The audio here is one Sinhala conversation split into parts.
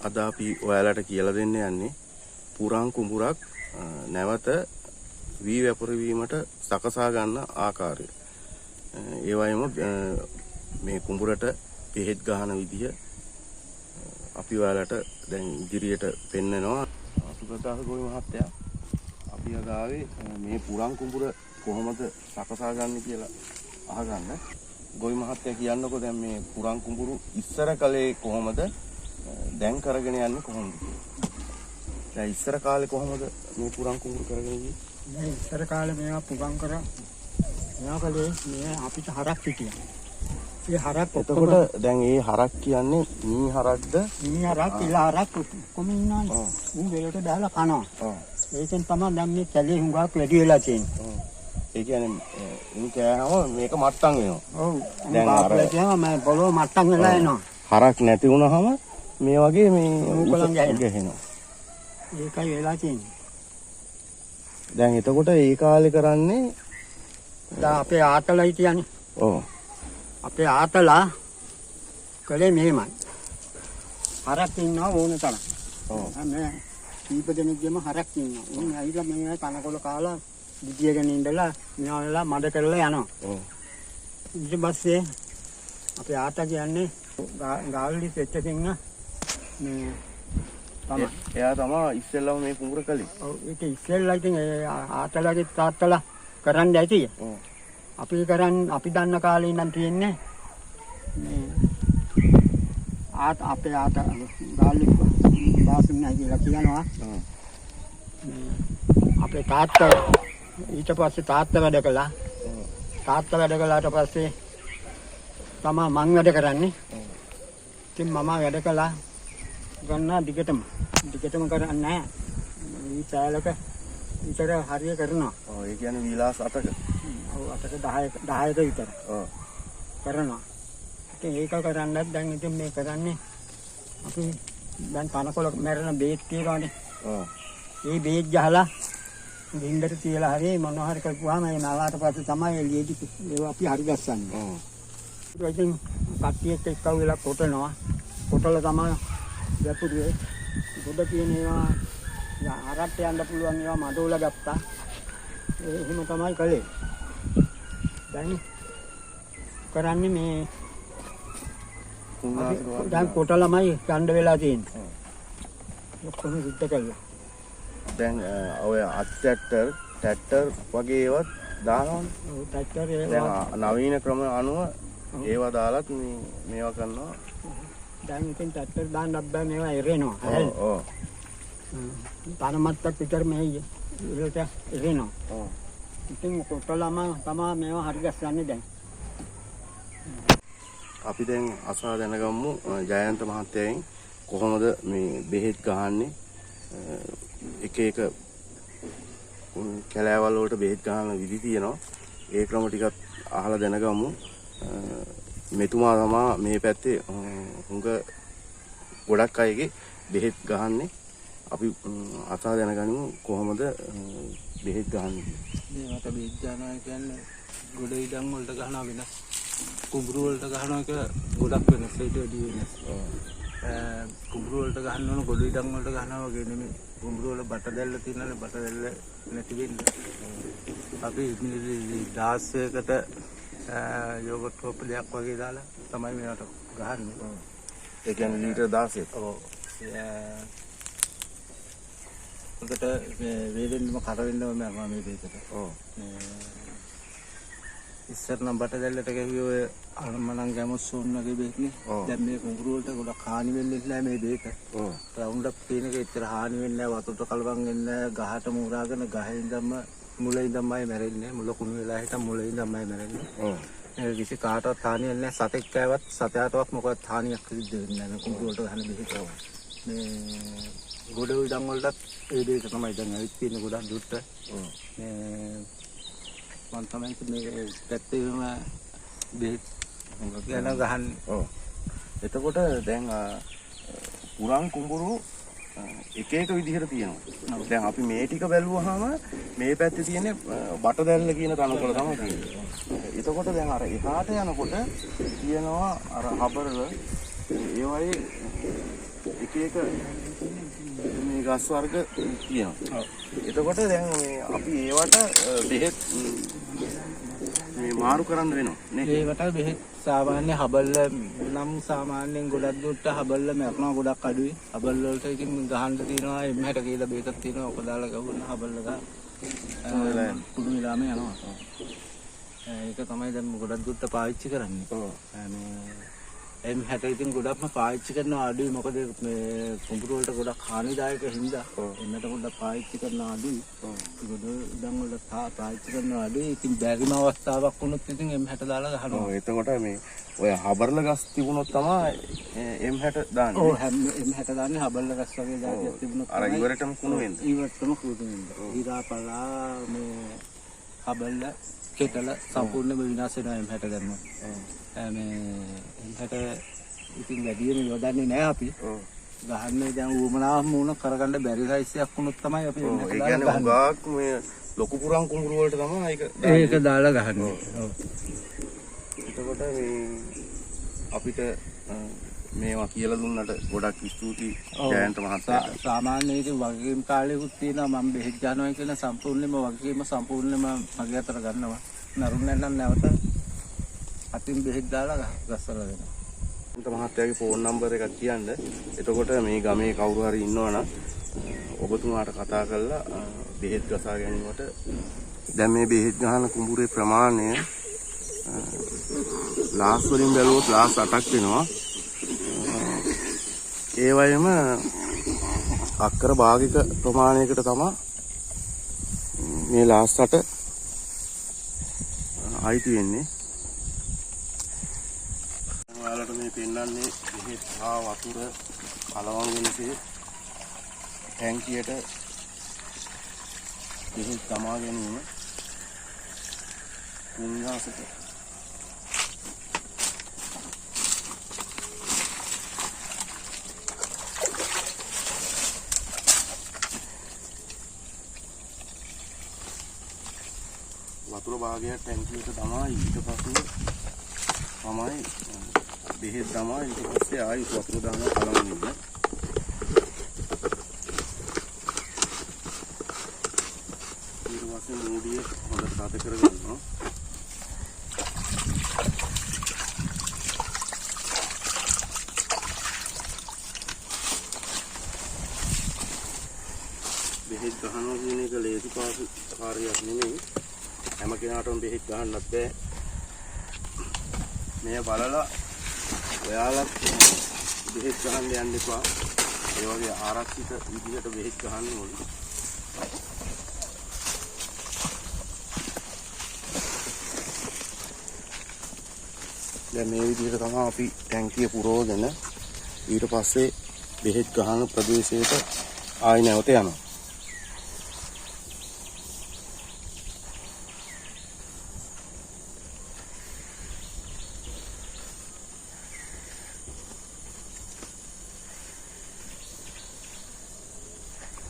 අද අපි ඔයාලට කියලා දෙන්න යන්නේ පුරාන් කුඹුරක් නැවත වී වැපුර වීමට සකසා ගන්න ආකාරය. ඒ වගේම මේ කුඹුරට පෙහෙත් ගහන විදිය අපි ඔයාලට දැන් ඉදිරියට පෙන්නනවා. සුගතදාස ගෝවි මහත්තයා අපි අදාවේ මේ පුරාන් කුඹුර කොහොමද සකසා ගන්න කියලා අහගන්න. ගෝවි මහත්තයා කියන්නකෝ දැන් මේ පුරාන් කුඹුරු ඉස්සර කලේ කොහොමද දැන් කරගෙන යන්නේ කොහොමද? දැන් ඉස්සර කාලේ කොහොමද මේ පුරාන් කුඹුරු කරගෙන ගියේ? මේ ඉස්සර කාලේ මේවා පුරාන් කරා. මේවා කලේ මේ අපිට හරක් හිටියා. ඒ හරක් එතකොට දැන් මේ හරක් කියන්නේ මී හරක්ද? මී හරක් ඉලා හරක් කොහොම ඉන්නවනේ. ඌ වෙලට දාලා කනවා. ඒකෙන් තමයි දැන් මේ කැලේ හුඟක් වැඩි වෙලා තියෙන්නේ. ඒ කියන්නේ ඉන් කෑවම මේක මට්ටම් වෙනවා. ඔව්. දැන් ආපල කියනවා මම පොළොව මට්ටම් වෙලා එනවා. හරක් නැති වුණාම මේ වගේ මේ උකලන් ගහනවා. ඒකයි වෙලා තියෙන්නේ. දැන් එතකොට ඒ කාලේ කරන්නේ දැන් අපේ ආතලා හිටියානේ. ඔව්. අපේ ආතලා කලේ මෙහෙමයි. හරක් ඉන්නවා ඕන තරම්. ඔව්. මේ කීප දෙනෙක්ගේම හරක් ඉන්නවා. උන් ඇවිල්ලා මේ කනකොල කාලා දිදියගෙන ඉඳලා මෙයාලා මඩ කරලා යනවා. ඔව්. ඊට පස්සේ අපේ ආතා කියන්නේ ගාල්ලි පෙච්චකින් මේ තමයි. එයා තමයි ඉස්සෙල්ලාම මේ කුඹුර කළේ. ඔව් ඒක ඉස්සෙල්ලා ඉතින් ආතලාගේ තාත්තලා කරන්න ඇති. ඔව්. අපි දන්න කාලේ ඉඳන් තියෙන්නේ මේ අපේ ආතා ගාල්ලි බාසුන්නයි කියලා කියනවා. අපේ තාත්තා ඊට පස්සේ තාත්තා වැඩ කළා. තාත්තා වැඩ කළාට පස්සේ තමයි මං වැඩ කරන්නේ. ඉතින් මම වැඩ කළා ගන්නා දිගටම කරන්නේ නැහැ. මේ සෑලක විතර හරිය කරනවා. ඔව් ඒ කියන්නේ විලාස 8ක. ඔව් 8ක 10ක විතර. ඔව්. කරනවා. ඉතින් ඒක කරන්නත් දැන් ඉතින් මේ කරන්නේ අපි දැන් තනකොළ මැරෙන බේත් තියනවානේ. ඔව්. ඒ බේත් ගහලා ගින්දර තියලා හරි මොනවා හරි කරපුවාම ඒ නාලාට පස්සේ තමයි එළියේදී ඒවා අපි හරි ගස්සන්නේ. ඔව්. ඉතින් කට්ටියත් එක්ක වෙලා කොටනවා. කොටලා තමයි යපුරුවේ ගොඩ තියෙන ඒවා අරට යන්න පුළුවන් ඒවා මඩෝල ගත්තා. එහෙම තමයි කළේ. දැන් කරන්නේ මේ දැන් කොටලමයි ගන්න වෙලා තියෙන්නේ. ඔක්කොම සිද්ධ කළා. දැන් ඔය ට්‍රැක්ටර් වගේ ඒවත් දානවනේ. ඔව් ට්‍රැක්ටර් දැන් නවීන ක්‍රම අනුව ඒවා දාලත් මේවා කරනවා. දැන් ඉතින් ට්‍රැක්ටර් දාන්නත් බෑ මේවා එරෙනවා. ඔව්. තරමත්තක් විතර මේ ඉරට එරෙනවා. ඔව්. ඉතින් කොටලම තමයි මේවා හරි ගස්සන්නේ දැන්. අපි දැන් අසා දැනගමු ජයන්ත මහත්තයන් කොහොමද මේ බෙහෙත් ගහන්නේ එක කැලෑවල් වලට බෙහෙත් ගහන විදි තියෙනවා. ඒ ක්‍රම ටිකක් අහලා දැනගමු. මෙතුමා තමයි මේ පැත්තේ ගොඩක් අයගේ බෙහෙත් ගහන්නේ. අපි අසා දැනගනිමු කොහොමද බෙහෙත් ගහන්නේ. මේකට බෙහෙත් ගන්නවා කියන්නේ ගොඩ ඉඩම් වලට ගහනවා වෙනස්. කුඹුරු වලට ගහනවා එක ගොඩක් වෙනස්. ඒට වැඩි වෙනස්. කුඹුරු වලට ගහන්න ඕන ගොඩ ඉඩම් වලට ගහනවා වගේ නෙමෙයි. කුඹුරු වල බට දැල්ල තියෙනනේ බට දැල්ල නැති වෙන්නේ. අපි මිලි 16කට යෝගට් කෝප් දෙකක් වගේ දාලා තමයි මේකට ගහන්නේ. ඒ කියන්නේ ලීටර් 16ක්. ඔව්. ඒකට වේදෙන්නම කර වෙන්නම මම මේ දෙකට. ඔව්. ඉස්සර නම් බට දැල්ලට ගිහින් ඔය අලමනම් ගැමුස්සෝන් වගේ බෙහෙත්නේ. දැන් මේ කුඹුරු වලට ගොඩක් හානි වෙන්නේ නැහැ මේ බෙහෙත. ඔව්. රවුන්ඩ් අප් තියෙන එක එච්චර හානි වෙන්නේ නැහැ. වතුරට කලවම් වෙන්නේ නැහැ. ගහට මුරාගෙන ගහේ ඉඳන්ම මුලින් ඉඳන්මයි මැරෙන්නේ. මුල කුණු වෙලා හිටන් මුලින් ඉඳන්මයි මැරෙන්නේ. ඔව්. ඒ කිසි කාටවත් හානියක් නැහැ. සතෙක් කෑවත් සතයාටවත් මොකවත් හානියක් සිද්ධ වෙන්නේ නැහැ. මේ කුඹුරු වලට ගහන බෙහෙත. මේ ගොඩ ඉඩම් වලටත් ඒ බෙහෙත තමයි දැන් ඇවිත් තියෙන්නේ ගොඩක් දුරට. ඔව්. මේ මම තමයි මේ පැත්තේම බෙහෙත් ගැන ගහන්නේ. ඔව්. එතකොට දැන් පුරාන් කුඹුරු එක විදිහට තියෙනවා. දැන් අපි මේ ටික බැලුවාම මේ පැත්තේ තියෙන්නේ බටදැල්ල කියන තනකොළ තමයි තියෙන්නේ. එතකොට දැන් අර එහාට යනකොට තියෙනවා අර හබරල ඒ වගේ එක මේ ගස් වර්ග තියෙනවා. එතකොට දැන් මේ අපි ඒවට බෙහෙත් මේ මාරු කරන්න වෙනවා නේ. ඒකට බෙහෙත් සාමාන්‍ය හබල්ල නම් සාමාන්‍යයෙන් ගොඩක් දුරට හබල්ල මරනවා ගොඩක් අඩුයි. හබල් වලට ඉතින් ගහන්න තියෙනවා එම්මහැට කියලා බෙහෙතක් තියෙනවා. ඔක දාලා ගහුවන හබල්ල ගහ කුඩු වෙලාම යනවා. ඒක තමයි දැන් ගොඩක් දුරට පාවිච්චි කරන්නේ. එම්මහැට ඉතින් ගොඩක්ම පාවිච්චි කරනවා අඩුයි. මොකද මේ කුඹුරු වලට ගොඩක් හානිදායක හින්දා එන්නට ගොඩක් පාවිච්චි කරනවා අඩුයි. ගොඩ ඉඩම් වල පාවිච්චි කරනවා අඩුයි. ඉතින් බැරිම අවස්ථාවක් වුණොත් ඉතින් එම්මහැට දාලා ගහනවා. එතකොට මේ ඔය හබර්ල ගස් තිබුණොත් තමයි එම්හැට දාන්නේ. ඔව් එම්මහැට දාන්නේ හබල්ල ගස් වගේ જાතියක් තිබුණොත් අර ඉවරටම කුණු වෙන්න. ඉවරටම කුණු වෙන්න. ඉරාපලා මේ හබල්ල කෙටල සම්පූර්ණයෙන්ම විනාශ වෙනවා එම්මහැට දැම්මොත්. මේ එම්මහැට ඉතින් වැඩියෙන් යොදන්නේ නැහැ අපි. ගහන්නේ දැන් උවමනාවම වුණ කරගන්න බැරි සයිසයක් වුණොත් තමයි අපි එම්මහැට දාන්නේ. ඒ කියන්නේ උගාක් මේ ලොකු පුරන් කුඹුරු වලට තමයි ඒක දාලා ගහන්නේ. ඔව්. එතකොට මේ අපිට මේවා කියලා දුන්නට ගොඩක් ස්තුතියි ජයන්ත මහත්තයාට. සාමාන්‍ය ඉතින් වගකීම් කාලයකුත් තියෙනවා. මම බෙහෙත් ගන්නවා කියන සම්පූර්ණයෙන්ම වගකීම සම්පූර්ණයෙන්ම මගේ අතට ගන්නවා. නරුන් නැත්නම් නැවත අතින් බෙහෙත් දාලා ගස්සලා දෙනවා. ජයන්ත මහත්තයාගේ ෆෝන් නම්බර් එකක් කියන්න. එතකොට මේ ගමේ කවුරු හරි ඉන්නවනම් ඔබතුමාට කතා කරලා බෙහෙත් ගසා ගැනීමට දැන් මේ බෙහෙත් ගහන කුඹුරේ ප්‍රමාණය ලාස් වලින් බැලුවොත් ලාස් 8ක් වෙනවා. ඒ වගේම අක්කර භාගික ප්‍රමාණයකට තමයි මේ ලාස් 8 අයිති වෙන්නේ. ඔයාලට මේ පෙන්වන්නේ බෙහෙත් හා වතුර කලවම් වෙනසේ ටැංකියට බෙහෙත් තමා ගැනීම වින්‍යාසක වතුර භාගයක් ටැංකියට තමයි ඊට පස්සේ තමයි බෙහෙත් තමයි ඊට පස්සේ ආයි වතුර දානවා කලවම් වෙන්න මූඩිය හොඳට සාත කරගන්නවා. බෙහෙත් ගහනවා කියන එක ලේසි පාසු කාර්යයක් නෙමෙයි. හැම කෙනාටම බෙහෙත් ගහන්නත් බෑ. මේ බලලා ඔයාලත් බෙහෙත් ගහන්න යන්න එපා. ඒ වගේ ආරක්ෂිත විදිහට බෙහෙත් ගහන්න ඕනේ. දැන් මේ විදිහට තමයි අපි ටැංකිය පුරවගෙන ඊට පස්සේ බෙහෙත් ගහන ප්‍රදේශයට ආයි නැවත යනවා.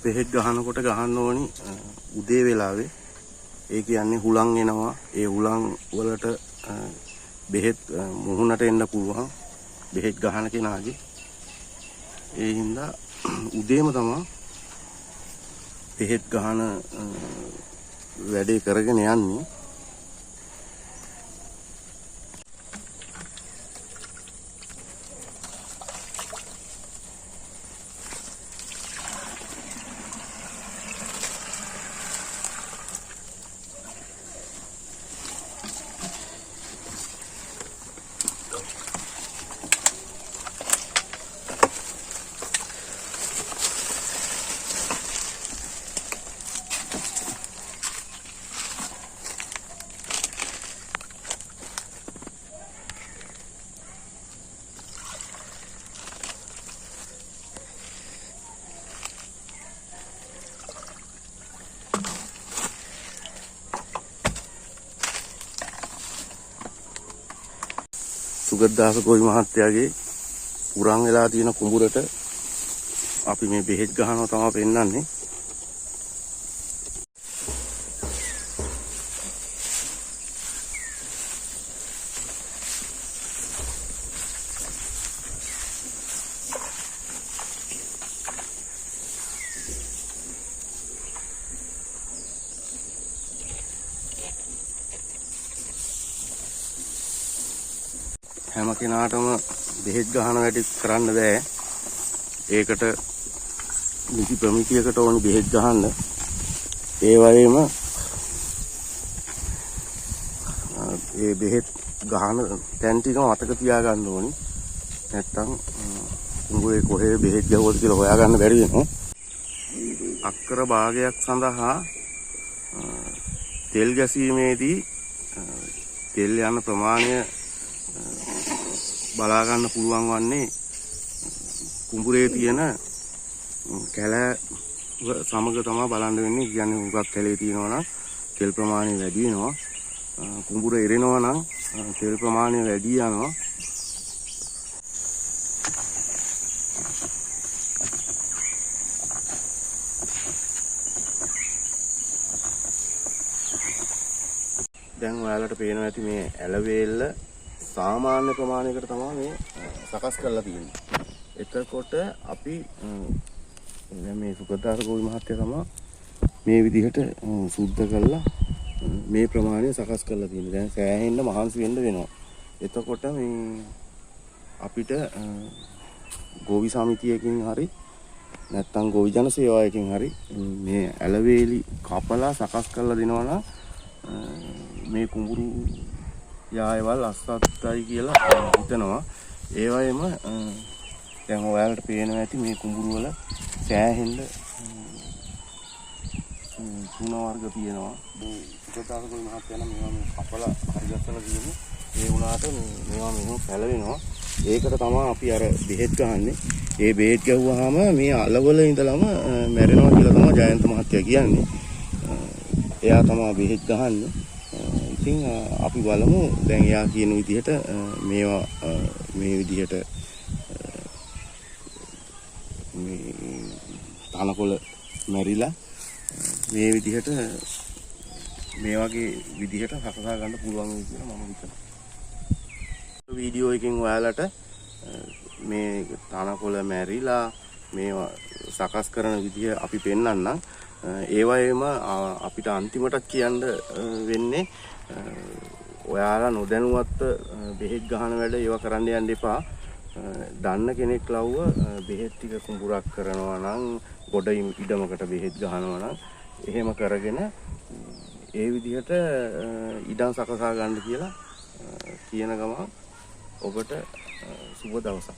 බෙහෙත් ගහනකොට ගහන්න ඕනි උදේ වෙලාවේ. ඒ කියන්නේ හුලං එනවා. ඒ හුලං වලට බෙහෙත් මුහුණට එන්න පුළුවන් බෙහෙත් ගහන කෙනාගේ. ඒ හින්දා උදේම තමයි බෙහෙත් ගහන වැඩේ කරගෙන යන්නේ. සුගතදාස ගෝවි මහත්තයාගේ පුරන් වෙලා තියෙන කුඹුරට අපි මේ බෙහෙත් ගහනවා තමයි පෙන්වන්නේ. හැම කෙනාටම බෙහෙත් ගහන වැඩි කරන්න බෑ. ඒකට නිසි ප්‍රමිතියකට ඕනි බෙහෙත් ගහන්න. ඒ වගේම ඒ බෙහෙත් ගහන තැන් ටික මතක තියාගන්න ඕනි. නැත්තම් කුඹුරේ කොහේ බෙහෙත් ගහුවද කියලා හොයාගන්න බැරි වෙනවා. අක්කර භාගයක් සඳහා තෙල් ගැසීමේදී තෙල් යන ප්‍රමාණය බලා ගන්න පුළුවන් වන්නේ කුඹුරේ තියෙන කැලෑ සමග තමයි බලන්න වෙන්නේ. කියන්නේ උගක් කැලේ තියෙනවා නම් තෙල් ප්‍රමාණය වැඩි වෙනවා. කුඹුර එරෙනවා නම් තෙල් ප්‍රමාණය වැඩි යනවා. දැන් ඔයාලට පේනවා ඇති මේ ඇලවේල්ල සාමාන්‍ය ප්‍රමාණයකට තමයි මේ සකස් කරලා තියෙන්නේ. එතකොට අපි දැන් මේ සුගතදාස ගෝවි මහත්තයා තමයි මේ විදිහට සුද්ධ කරලා මේ ප්‍රමාණය සකස් කරලා තියෙන්නේ. දැන් සෑහෙන්න මහන්සි වෙන්න වෙනවා. එතකොට මේ අපිට ගෝවි සමිතියකින් හරි නැත්නම් ගෝවි ජන සේවාවකින් හරි මේ ඇලවේලි කපලා සකස් කරලා දෙනවා නම් මේ කුඹුරු යායවල් අස්සත්තයි කියලා හිතනවා. ඒ වගේම දැන් ඔයාලට පේනවා ඇති මේ කුඹුරු වල සෑහෙන්න තුන වර්ග තියෙනවා. මේ සුගතදාස ගෝවි මහත්තයා නම් මේවා මේ කපලා හරිගස්සලා කියන්නේ. ඒ වුණාට මේවා මෙහෙම පැලවෙනවා. ඒකට තමයි අපි අර බෙහෙත් ගහන්නේ. ඒ බෙහෙත් ගැහුවාම මේ අලවල ඉඳලම මැරෙනවා කියලා තමයි ජයන්ත මහත්තයා කියන්නේ. එයා තමයි බෙහෙත් ගහන්නේ. ඉතින් අපි බලමු දැන් එයා කියන විදිහට මේවා මේ විදිහට මේ තනකොළ මැරිලා මේ විදිහට මේ වගේ විදිහට හසුරා ගන්න පුළුවන් වෙයි කියලා මම හිතනවා. වීඩියෝ එකකින් ඔයාලට මේ තනකොළ මැරිලා මේවා සකස් කරන විදිහ අපි පෙන්නන්නම්. ඒ වගේම අපිට අන්තිමට කියන්න වෙන්නේ ඔයාලා නොදැනුවත්ව බෙහෙත් ගහන වැඩ ඒවා කරන්න යන්න එපා. දන්න කෙනෙක් ලව්ව බෙහෙත් ටික කුඹුරක් කරනවා නම් ගොඩ ඉඩමකට බෙහෙත් ගහනවා නම් එහෙම කරගෙන ඒ විදිහට ඉඩම් සකසා ගන්න කියලා කියන ගමන් ඔබට සුබ දවසක්.